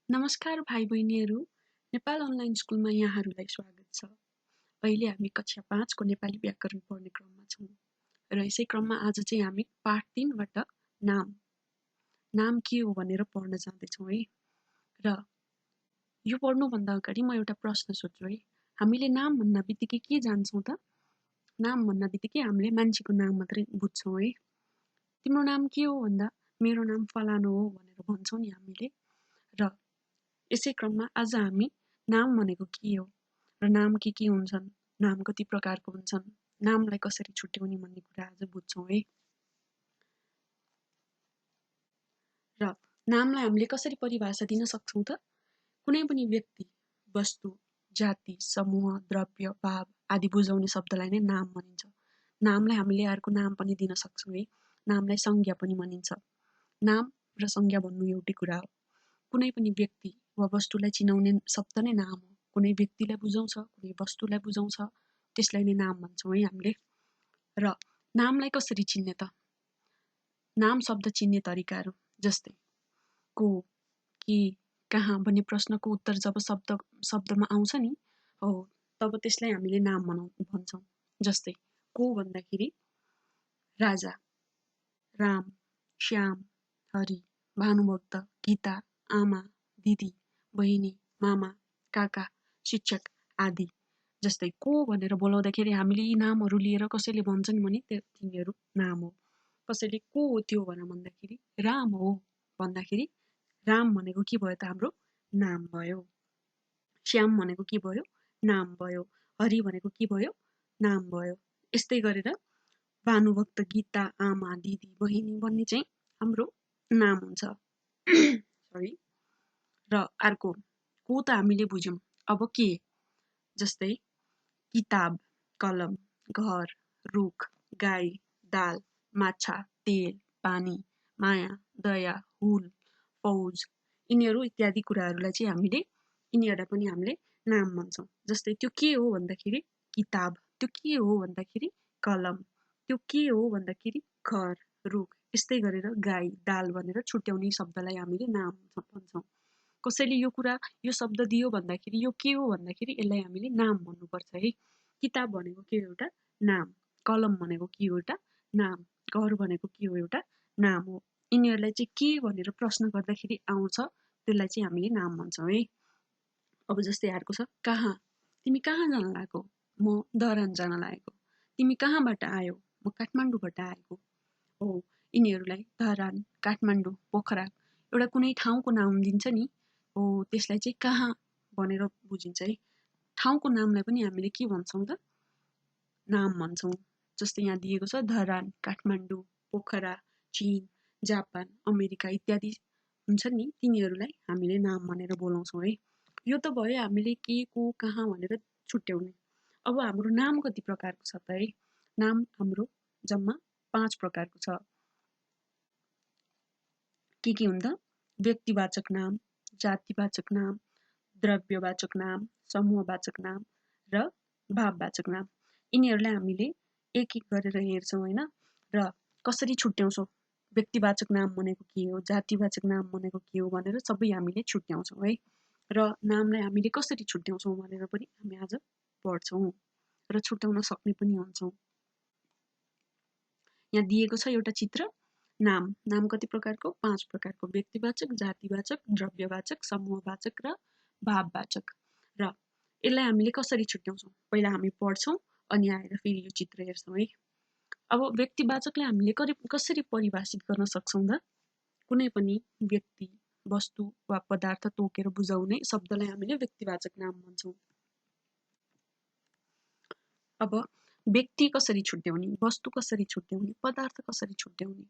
नमस्कार भाइ बहिनीहरू, नेपाल अनलाइन स्कुलमा यहाँहरूलाई स्वागत छ। अहिले हामी कक्षा 5 को नेपाली व्याकरण पढ्ने क्रममा छौँ र यसै क्रममा आज चाहिँ हामी पाठ 3 बाट नाम के हो भनेर पढ्न जाँदैछौँ है। र यो पढ्नुभन्दा अगाडि म एउटा प्रश्न सोध्छु है। हामीले नाम भन्न बित्तिकै के जान्छौँ त? नाम भन्न बित्तिकै हामीले मान्छेको नाम मात्रै बुझ्छौँ है। तिम्रो नाम के हो भन्दा मेरो नाम फलानो हो भनेर भन्छौँ नि हामीले। र यसै क्रममा आज हामी नाम भनेको के हो र नाम के हुन्छन्, नाम कति प्रकारको हुन्छन्, नामलाई कसरी छुट्याउने भन्ने कुरा आज बुझ्छौँ है। र नामलाई हामीले कसरी परिभाषा दिन सक्छौँ त? कुनै पनि व्यक्ति, वस्तु, जाति, समूह, द्रव्य, भाव आदि बुझाउने शब्दलाई नै नाम भनिन्छ। नामलाई हामीले अर्को नाम पनि दिन सक्छौँ है। नामलाई संज्ञा पनि भनिन्छ। नाम र संज्ञा भन्नु एउटै कुरा हो। कुनै पनि व्यक्ति वा वस्तुलाई चिनाउने शब्द नै नाम हो। कुनै व्यक्तिलाई बुझाउँछ, कुनै वस्तुलाई बुझाउँछ, त्यसलाई नै नाम भन्छौँ है हामीले। र नामलाई कसरी चिन्ने त? नाम शब्द चिन्ने तरिकाहरू जस्तै को, के, कहाँ भन्ने प्रश्नको उत्तर जब शब्दमा आउँछ नि, हो तब त्यसलाई हामीले नाम भन्छौँ। जस्तै को भन्दाखेरि राजा, राम, श्याम, हरि, भानुभक्त, गीता, आमा, दिदी, बहिनी, मामा, काका, शिक्षक आदि। जस्तै को भनेर बोलाउँदाखेरि हामीले यी नामहरू लिएर कसैले भन्छन् भने तिनीहरू नाम हो। कसैले को हो त्यो भन्दाखेरि राम हो भन्दाखेरि राम भनेको के भयो त? हाम्रो नाम भयो। श्याम भनेको के भयो? नाम भयो। हरि भनेको के भयो? नाम भयो। यस्तै गरेर भानुभक्त, गीता, आमा, दिदी, बहिनी भन्ने चाहिँ हाम्रो नाम हुन्छ। सरी। र अर्को को त हामीले बुझ्यौँ। अब के? जस्तै किताब, कलम, घर, रुख, गाई, दाल, माछा, तेल, पानी, माया, दया, हुल, फौज यिनीहरू इत्यादि कुराहरूलाई चाहिँ यिनीहरूलाई पनि हामीले नाम भन्छौँ। जस्तै त्यो के हो भन्दाखेरि किताब, त्यो के हो भन्दाखेरि कलम, त्यो के हो भन्दाखेरि घर, रुख। यस्तै गरेर गाई, दाल भनेर छुट्याउने शब्दलाई हामीले नाम भन्छौँ। कसैले यो शब्द दियो भन्दाखेरि यो के हो भन्दाखेरि यसलाई हामीले नाम भन्नुपर्छ है। किताब भनेको के हो? एउटा नाम। कलम भनेको के हो? एउटा नाम। घर भनेको के हो? एउटा नाम हो। यिनीहरूलाई चाहिँ के भनेर प्रश्न गर्दाखेरि आउँछ त्यसलाई चाहिँ हामीले नाम भन्छौँ है। अब जस्तै अर्को छ कहाँ। तिमी कहाँ जान लागेको? म धरान जान लागेको। तिमी कहाँबाट आयो? म काठमाडौँबाट आएको हो। यिनीहरूलाई धरान, काठमाडौँ, पोखरा एउटा कुनै ठाउँको नाम दिन्छ नि, हो त्यसलाई चाहिँ कहाँ भनेर बुझिन्छ है। ठाउँको नामलाई पनि हामीले के भन्छौँ त? नाम भन्छौँ। जस्तै यहाँ दिएको छ धरान, काठमाडौँ, पोखरा, चीन, जापान, अमेरिका इत्यादि हुन्छ नि, तिनीहरूलाई हामीले नाम भनेर बोलाउँछौँ है। यो त भयो हामीले के, को, कहाँ भनेर छुट्याउने। अब हाम्रो नाम कति प्रकारको छ त है? नाम हाम्रो जम्मा 5 प्रकारको छ। के हुन् त? व्यक्तिवाचक नाम, जातिवाचक नाम, द्रव्यवाचक नाम, समूहवाचक नाम र भाववाचक नाम। यिनीहरूलाई हामीले एक एक गरेर हेर्छौँ होइन। र कसरी छुट्याउँछौँ? व्यक्तिवाचक नाम भनेको के हो, जातिवाचक नाम भनेको के हो भनेर सबै हामीले छुट्याउँछौँ है। र नामलाई हामीले कसरी छुट्याउँछौँ भनेर पनि हामी आज पढ्छौँ र छुट्याउन सक्ने पनि हुन्छौँ। यहाँ दिएको छ एउटा चित्र। नाम कति प्रकारको? 5 प्रकारको। व्यक्तिवाचक, जातिवाचक, द्रव्यवाचक, समूहवाचक र भाववाचक। र यसलाई हामीले कसरी छुट्याउँछौँ? पहिला हामी पढ्छौँ अनि आएर फेरि यो चित्र हेर्छौँ है। अब व्यक्तिवाचकलाई हामीले कसरी परिभाषित गर्न सक्छौँ त? कुनै पनि व्यक्ति, वस्तु वा पदार्थ तोकेर बुझाउने शब्दलाई हामीले व्यक्तिवाचक नाम भन्छौँ। अब व्यक्ति कसरी छुट्याउने, वस्तु कसरी छुट्याउने, पदार्थ कसरी छुट्याउने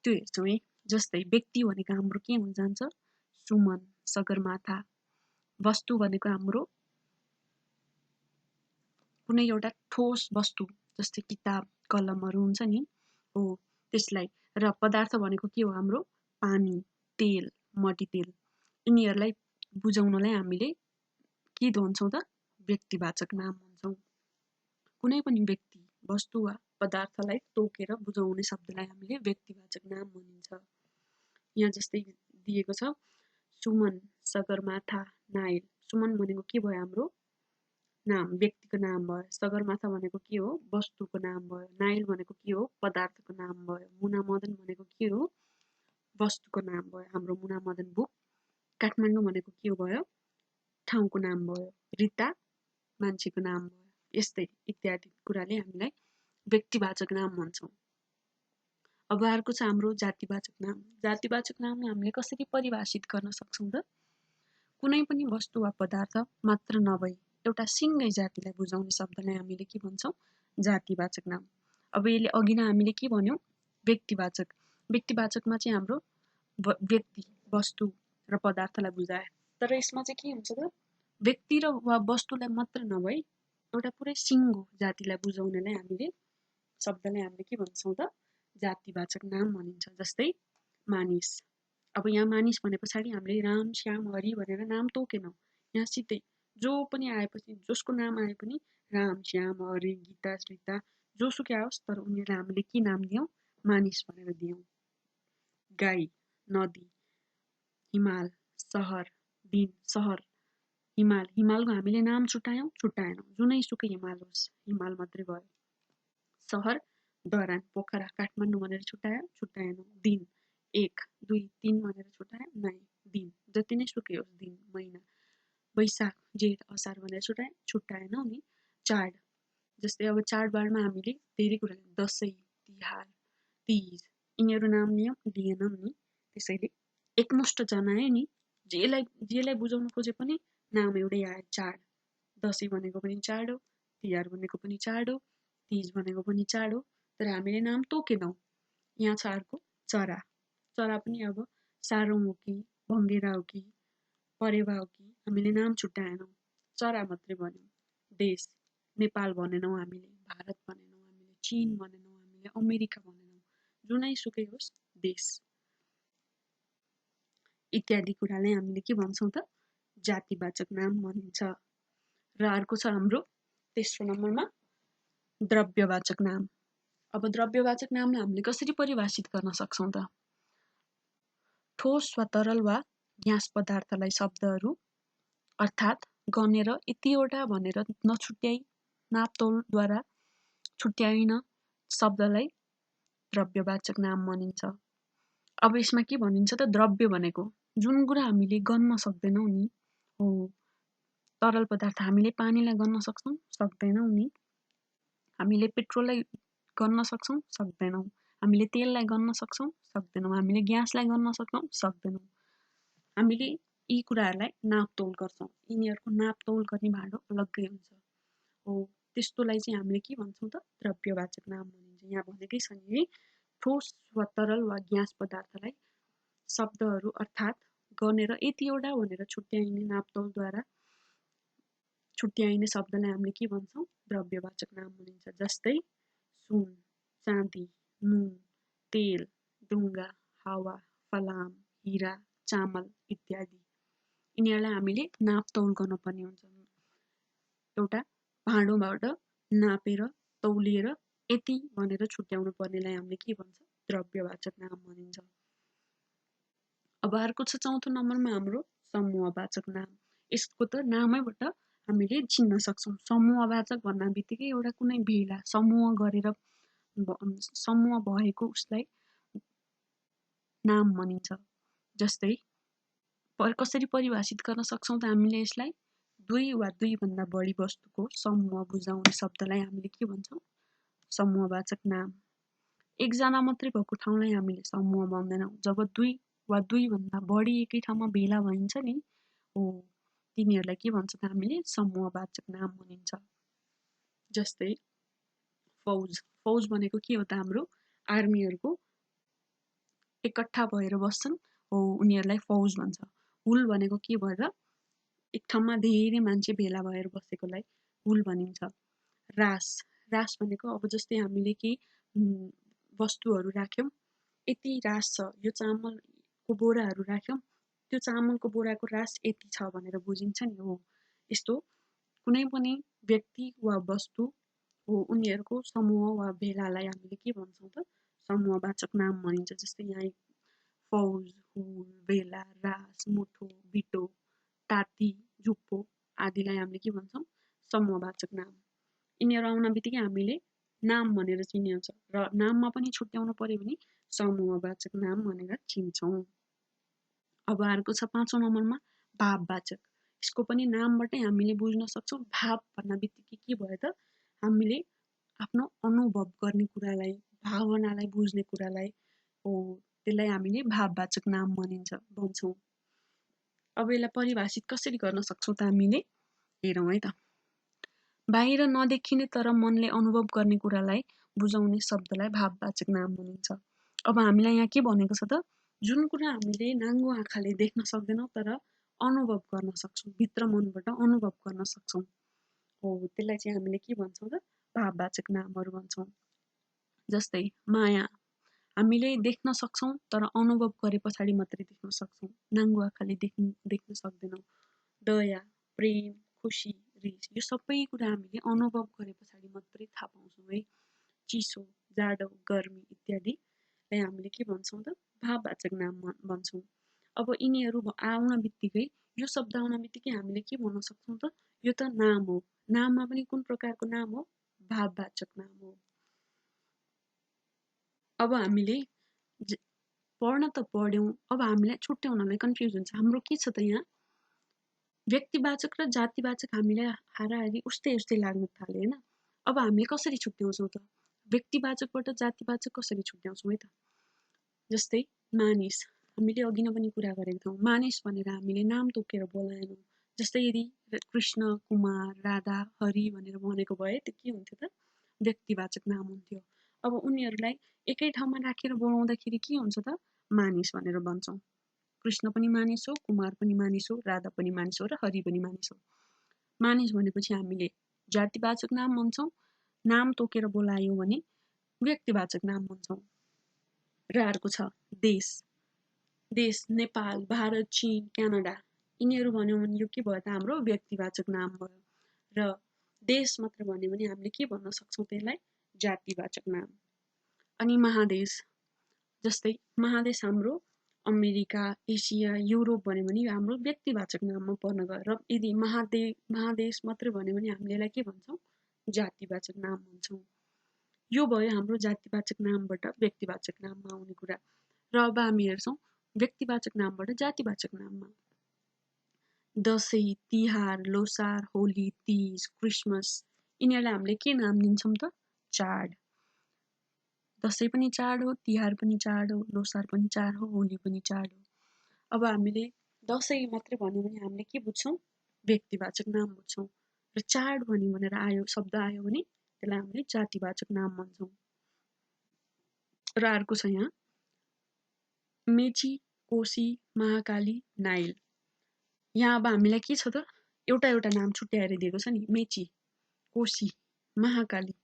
त्यो हेर्छौँ है। जस्तै व्यक्ति भनेको हाम्रो के हुन जान्छ? सुमन, सगरमाथा। वस्तु भनेको हाम्रो कुनै एउटा ठोस वस्तु जस्तै किताब, कलमहरू हुन्छ नि, हो त्यसलाई। र पदार्थ भनेको के हो? हाम्रो पानी, तेल, मट्टीतेल। यिनीहरूलाई बुझाउनलाई हामीले के भन्छौँ त? व्यक्तिवाचक नाम भन्छौँ। कुनै पनि व्यक्ति, वस्तु वा पदार्थलाई तोकेर बुझाउने शब्दलाई हामीले व्यक्तिवाचक नाम भनिन्छ। यहाँ जस्तै दिएको छ सुमन, सगरमाथा, नाइल। सुमन भनेको के भयो हाम्रो नाम, व्यक्तिको नाम भयो। सगरमाथा भनेको के हो वस्तुको नाम भयो। नाइल भनेको के हो पदार्थको नाम भयो। मुना मदन भनेको के हो वस्तुको नाम भयो, हाम्रो मुना मदन बुक। काठमाडौँ भनेको के भयो ठाउँको नाम भयो। रिता मान्छेको नाम भयो। यस्तै इत्यादि कुराले हामीलाई व्यक्तिवाचक नाम भन्छौँ। अब अर्को छ हाम्रो जातिवाचक नाम। जातिवाचक नामलाई हामीले कसरी परिभाषित गर्न सक्छौँ त? कुनै पनि वस्तु वा पदार्थ मात्र नभई एउटा सिङ्गै जातिलाई बुझाउने शब्दलाई हामीले के भन्छौँ जातिवाचक नाम। अब यसले अघि नै हामीले के भन्यौँ व्यक्तिवाचक। व्यक्तिवाचकमा चाहिँ हाम्रो व्यक्ति, वस्तु र पदार्थलाई बुझाए। तर यसमा चाहिँ के हुन्छ त व्यक्ति र वा वस्तुलाई मात्र नभई एउटा पुरै सिङ्गो जातिलाई बुझाउनेलाई हामीले शब्दलाई हामीले के भन्छौँ त जातिवाचक नाम भनिन्छ। जस्तै मानिस। अब यहाँ मानिस भने पछाडि हामीले राम, श्याम, हरि भनेर नाम तोकेनौँ। यहाँ सिधै जो पनि आएपछि जसको नाम आए पनि राम, श्याम, हरि, गीता, श्रीता जोसुकै आओस्, तर उनीहरूलाई हामीले के नाम दियौँ मानिस भनेर दियौँ। गाई, नदी, हिमाल, सहर, दिन, सहर, हिमाल। हिमालको हामीले नाम छुट्यायौँ छुट्याएनौँ, जुनैसुकै हिमाल होस् हिमाल मात्रै भयो। सहर, धरान, पोखरा, काठमाडौँ भनेर छुट्यायो छुट्याएनौँ। दिन 1, 2, 3 भनेर छुट्यायो नै, दिन जति नै सुकै होस् दिन, महिना। वैशाख, जेठ, असार भनेर छुट्याएनौँ नि। चाड, जस्तै अब चाडबाडमा हामीले धेरै कुरा दसैँ, तिहार, तीज यिनीहरू नाम लिएनौँ नि। त्यसैले एकमुष्ट जनायो नि, जेलाई बुझाउन खोजे पनि नाम एउटै आयो चाड। दसैँ भनेको पनि चाड हो, तिहार भनेको पनि चाड हो, तीज भनेको पनि चाड हो, तर हामीले नाम तोकेनौँ। यहाँ छ अर्को चरा। चरा पनि अब सारौँ हो कि भङ्गेरा हो कि परेवा हो कि हामीले नाम छुट्याएनौँ, चरा मात्रै भन्यौँ। देश, नेपाल भनेनौँ हामीले, भारत भनेनौँ हामीले, चीन भनेनौँ हामीले, अमेरिका भनेनौँ, जुनैसुकै होस् देश इत्यादि कुरालाई हामीले के भन्छौँ त जातिवाचक नाम भनिन्छ। र अर्को छ हाम्रो तेस्रो नम्बरमा द्रव्यवाचक नाम। अब द्रव्यवाचक नामलाई हामीले कसरी परिभाषित गर्न सक्छौँ त? ठोस वा तरल वा ग्यास पदार्थलाई शब्दहरू अर्थात् गनेर यतिवटा भनेर नछुट्याई नापतोलद्वारा छुट्याइन शब्दलाई द्रव्यवाचक नाम भनिन्छ। अब यसमा के भनिन्छ त द्रव्य भनेको जुन कुरा हामीले गन्न सक्दैनौँ नि हो। तरल पदार्थ हामीले पानीलाई गन्न सक्छौँ सक्दैनौँ नि। हामीले पेट्रोललाई गन्न सक्छौँ सक्दैनौँ। हामीले तेललाई गन्न सक्छौँ सक्दैनौँ। हामीले ग्यासलाई गन्न सक्छौँ सक्दैनौँ। हामीले यी कुराहरूलाई नापतोल गर्छौँ, यिनीहरूको नापतोल गर्ने भाँडो अलग्गै हुन्छ हो। त्यस्तोलाई चाहिँ हामीले के भन्छौँ त द्रव्यवाचक नाम भनिन्छ। यहाँ भनेकै छ नि ठोस वा तरल वा ग्यास पदार्थलाई शब्दहरू अर्थात् गनेर यतिवटा भनेर छुट्याइने नापतोलद्वारा छुट्याइने शब्दलाई हामीले के भन्छौँ द्रव्यवाचक नाम भनिन्छ। जस्तै सुन, चाँदी, नुन, तेल, ढुङ्गा, हावा, फलाम, हिरा, चामल इत्यादि यिनीहरूलाई हामीले नापतोल गर्न पर्ने हुन्छ। एउटा भाँडोबाट नापेर तौलिएर यति भनेर छुट्याउनु पर्नेलाई हामीले के भन्छ द्रव्यवाचक नाम भनिन्छ। अब अर्को छ चौथो नम्बरमा हाम्रो समूहवाचक नाम। यसको त नामैबाट हामीले चिन्न सक्छौँ। समूहवाचक भन्ना बित्तिकै एउटा कुनै भेला समूह गरेर समूह भएको उसलाई नाम भनिन्छ। जस्तै कसरी परिभाषित गर्न सक्छौँ त हामीले यसलाई 2 वा 2 भन्दा बढी वस्तुको समूह बुझाउने शब्दलाई हामीले के भन्छौँ समूहवाचक नाम। एकजना मात्रै भएको ठाउँलाई हामीले समूह भन्दैनौँ। जब 2 वा 2 भन्दा बढी एकै ठाउँमा भेला भइन्छ नि हो, तिनीहरूलाई के भन्छ त हामीले समूहवाचक नाम भनिन्छ। जस्तै फौज। फौज भनेको के हो त हाम्रो आर्मीहरूको एकट्ठा भएर बस्छन् हो, उनीहरूलाई फौज भन्छ। हुल भनेको के भएर एक ठाउँमा धेरै मान्छे भेला भएर बसेकोलाई हुल भनिन्छ। रास। रास भनेको अब जस्तै हामीले केही वस्तुहरू राख्यौँ, यति रास छ, यो चामलको बोराहरू राख्यौँ, त्यो चामलको बोराको रास यति छ भनेर बुझिन्छ नि हो। यस्तो कुनै पनि व्यक्ति वा वस्तु हो उनीहरूको समूह वा भेलालाई हामीले के भन्छौँ त समूहवाचक नाम भनिन्छ। जस्तै यहाँ फौज, हुल, भेला, रास, मुठो, बिटो, ताती, जुप्पो आदिलाई हामीले के भन्छौँ? समूहवाचक नाम। यिनीहरू आउन बित्तिकै हामीले नाम भनेर चिनिन्छ र नाममा पनि छुट्याउनु पर्यो भने समूहवाचक नाम भनेर चिन्छौँ। अब अर्को छ 5औं नम्बरमा भाववाचक। यसको पनि नामबाटै हामीले बुझ्न सक्छौँ। भाव भन्न बित्तिकै के भयो त? हामीले आफ्नो अनुभव गर्ने कुरालाई, भावनालाई बुझ्ने कुरालाई हो, त्यसलाई हामीले भाववाचक नाम भन्छौँ। अब यसलाई परिभाषित कसरी गर्न सक्छौँ त हामीले? हेरौँ है त। बाहिर नदेखिने तर मनले अनुभव गर्ने कुरालाई बुझाउने शब्दलाई भाववाचक नाम भनिन्छ। अब हामीलाई यहाँ के भनेको छ त? जुन कुरा हामीले नाङ्गो आँखाले देख्न सक्दैनौँ तर अनुभव गर्न सक्छौँ, भित्र मनबाट अनुभव गर्न सक्छौँ, हो त्यसलाई चाहिँ हामीले के भन्छौँ त? भाववाचक नामहरू भन्छौँ। जस्तै माया, हामीले देख्न सक्छौँ तर अनुभव गरे पछाडि मात्रै देख्न सक्छौँ, नाङ्गो आँखाले देख्न सक्दैनौँ। दया, प्रेम, खुसी, रिस, यो सबै कुरा हामीले अनुभव गरे पछाडि मात्रै थाहा पाउँछौँ है। चिसो, जाडो, गर्मी इत्यादिलाई हामीले के भन्छौँ त? भाववाचक नाम भन्छौँ। अब यिनीहरू आउन बित्तिकै, यो शब्द आउन बित्तिकै हामीले के भन्न सक्छौँ त? यो त नाम हो। नाममा पनि कुन प्रकारको नाम हो? भाववाचक नाम हो। अब हामीले पढ्न त पढ्यौँ, अब हामीलाई छुट्याउनलाई कन्फ्युज हुन्छ। हाम्रो के छ त यहाँ? व्यक्तिवाचक र जातिवाचक हामीलाई हाराहारी उस्तै लाग्न थाल्यो होइन। अब हामीले कसरी छुट्याउँछौँ त? व्यक्तिवाचकबाट जातिवाचक कसरी छुट्याउँछौँ है त? जस्तै मानिस, हामीले अघि नै पनि कुरा गरेका थियौँ। मानिस भनेर हामीले नाम तोकेर बोलाएनौँ। जस्तै यदि कृष्ण, कुमार, राधा, हरि भनेर भनेको भए त्यो के हुन्थ्यो त? व्यक्तिवाचक नाम हुन्थ्यो। अब उनीहरूलाई एकै ठाउँमा राखेर बोलाउँदाखेरि के हुन्छ त? मानिस भनेर भन्छौँ। कृष्ण पनि मानिस हो, कुमार पनि मानिस हो, राधा पनि मानिस हो र हरि पनि मानिस हो। मानिस भनेपछि हामीले जातिवाचक नाम भन्छौँ। नाम तोकेर बोलायो भने व्यक्तिवाचक नाम भन्छौँ। र अर्को छ देश। देश नेपाल, भारत, चीन, क्यानाडा यिनीहरू भन्यौँ भने यो के भयो त? हाम्रो व्यक्तिवाचक नाम भयो। र देश मात्र भन्यो भने हामीले के भन्न सक्छौँ त्यसलाई? जातिवाचक नाम। अनि महादेश, जस्तै महादेश हाम्रो अमेरिका, एसिया, युरोप भन्यो भने यो हाम्रो व्यक्तिवाचक नाममा पर्न गयो। र यदि महादेश मात्रै भन्यो भने हामीले यसलाई के भन्छौँ? जातिवाचक नाम भन्छौँ। यो भयो हाम्रो जातिवाचक नामबाट व्यक्तिवाचक नाममा आउने कुरा। र अब हामी हेर्छौँ व्यक्तिवाचक नामबाट जातिवाचक नाममा। दसैँ, तिहार, लोसार, होली, तीज, क्रिसमस यिनीहरूलाई हामीले के नाम दिन्छौँ त? चाड। दसैँ पनि चाड हो, तिहार पनि चाड हो, लोसार पनि चाड हो, होली पनि चाड हो। अब हामीले दसैँ मात्रै भन्यो भने हामीले के बुझ्छौँ? व्यक्तिवाचक नाम बुझ्छौँ। र चाड भन्यो भनेर शब्द आयो भने त्यसलाई हामीले जातिवाचक नाम भन्छौँ। र अर्को छ यहाँ मेची, कोशी, महाकाली, नाइल। यहाँ अब हामीलाई के छ त? एउटा नाम छुट्याएर दिएको छ नि, मेची, कोशी, महाकाली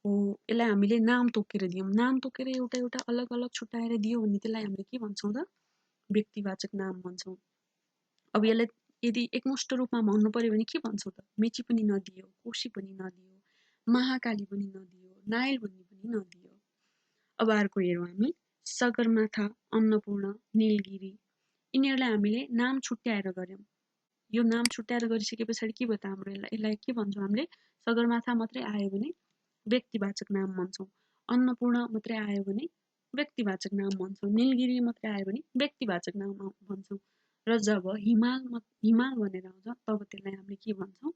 हो। यसलाई हामीले नाम तोकेर दियौँ। नाम तोकेर एउटा अलग छुट्याएर दियो भने त्यसलाई हामीले के भन्छौँ त? व्यक्तिवाचक नाम भन्छौँ। अब यसलाई यदि एकमुष्ट रूपमा भन्नु पर्यो भने के भन्छौँ त? मेची पनि नदियो, कोशी पनि नदियो, महाकाली पनि नदियो, नाइल भन्ने पनि नदियो। अब अर्को हेरौँ हामी सगरमाथा, अन्नपूर्ण, नीलगिरी यिनीहरूलाई हामीले नाम छुट्याएर गर्यौँ। यो नाम छुट्याएर गरिसके पछाडि के भयो त हाम्रो? यसलाई के भन्छौँ हामीले? सगरमाथा मात्रै आयो भने व्यक्तिवाचक नाम भन्छौँ। अन्नपूर्ण मात्रै आयो भने व्यक्तिवाचक नाम भन्छौँ। नीलगिरी मात्रै आयो भने व्यक्तिवाचक नाम भन्छौँ। र जब हिमाल भनेर आउँछ तब त्यसलाई हामीले के भन्छौँ?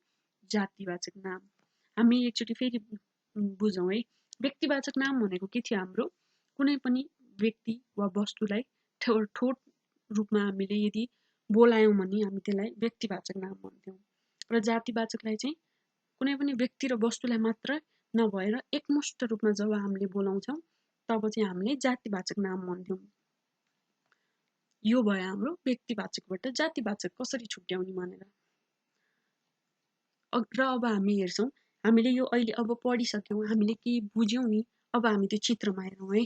जातिवाचक नाम। हामी एकचोटि फेरि बुझौँ है। व्यक्तिवाचक नाम भनेको के थियो हाम्रो? कुनै पनि व्यक्ति वा वस्तुलाई ठोट रूपमा हामीले यदि बोलायौँ भने हामी त्यसलाई व्यक्तिवाचक नाम भन्छौँ। र जातिवाचकलाई चाहिँ कुनै पनि व्यक्ति र वस्तुलाई मात्र नभएर एकमुष्ट रूपमा जब हामीले बोलाउँछौँ तब चाहिँ हामीले जातिवाचक नाम भन्छौँ। यो भयो हाम्रो व्यक्तिवाचकबाट जातिवाचक कसरी छुट्याउने भनेर। र अब हामी हेर्छौँ हामीले यो अहिले अब पढिसक्यौँ, हामीले के बुझ्यौँ नि, अब हामी त्यो चित्रमा हेरौँ है।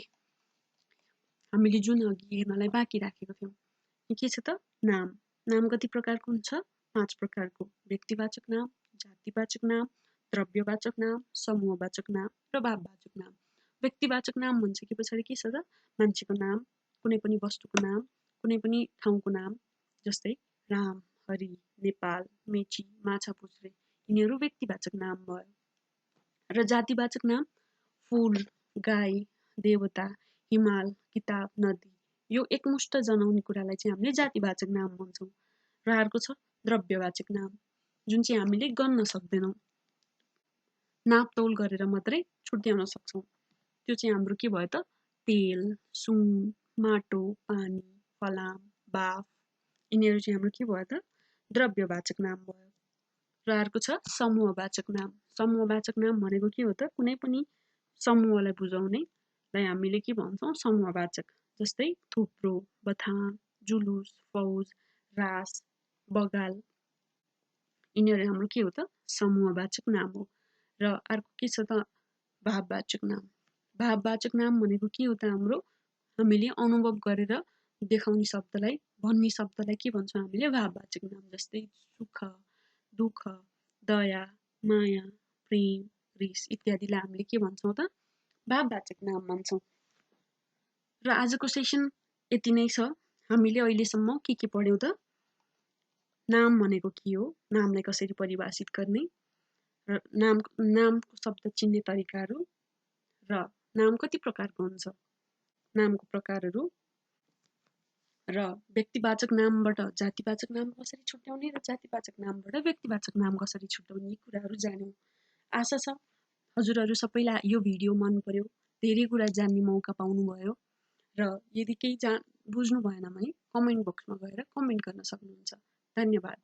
हामीले जुन अघि हेर्नलाई बाँकी राखेको थियौँ के छ त? नाम। नाम कति प्रकारको हुन्छ? 5 प्रकारको। व्यक्तिवाचक नाम, जातिवाचक नाम, द्रव्यवाचक नाम, समूहवाचक नाम र भाववाचक नाम। व्यक्तिवाचक नाम भनिसके पछाडि के छ त? मान्छेको नाम, कुनै पनि वस्तुको नाम, कुनै पनि ठाउँको नाम, जस्तै राम, हरि, नेपाल, मेची, माछापुच्छ्रे यिनीहरू व्यक्तिवाचक नाम भयो। र जातिवाचक नाम फूल, गाई, देवता, हिमाल, किताब, नदी यो एकमुष्ट जनाउने कुरालाई चाहिँ हामीले जातिवाचक नाम भन्छौँ। र अर्को छ द्रव्यवाचक नाम, जुन चाहिँ हामीले गन्न सक्दैनौँ, नापतौल गरेर मात्रै छुट्याउन सक्छौँ। त्यो चाहिँ हाम्रो के भयो त तेल, सुन, माटो, पानी, फलाम, बाफ यिनीहरू चाहिँ हाम्रो के भयो त द्रव्यवाचक नाम भयो। र अर्को छ समूहवाचक नाम। समूहवाचक नाम भनेको के हो त कुनै पनि समूहलाई बुझाउनेलाई हामीले के भन्छौँ समूहवाचक, जस्तै थुप्रो, बथान, जुलुस, फौज, रास, बगाल यिनीहरू हाम्रो के हो त समूहवाचक नाम हो। र अर्को के छ त भाववाचक नाम। भाववाचक नाम भनेको के हो त हाम्रो हामीले अनुभव गरेर देखाउने शब्दलाई भन्ने शब्दलाई के भन्छौँ हामीले भाववाचक नाम, जस्तै सुख, दुःख, दया, माया, प्रेम, रिस इत्यादिलाई हामीले के भन्छौँ त भाववाचक नाम भन्छौँ। र आजको सेसन यति नै छ। हामीले अहिलेसम्म के पढ्यौँ त नाम भनेको के हो, नामलाई कसरी परिभाषित गर्ने, र नामको शब्द चिन्ने तरिकाहरू, र नाम कति प्रकारको हुन्छ, नामको प्रकारहरू, र व्यक्तिवाचक नामबाट जातिवाचक नाम कसरी छुट्याउने र जातिवाचक नामबाट व्यक्तिवाचक नाम कसरी छुट्याउने यी कुराहरू जान्यौँ। आशा छ हजुरहरू सबैलाई यो भिडियो मन पर्यो, धेरै कुरा जान्ने मौका पाउनुभयो। र यदि केही बुझ्नु भएन भने कमेन्ट बक्समा गएर कमेन्ट गर्न सक्नुहुन्छ। धन्यवाद।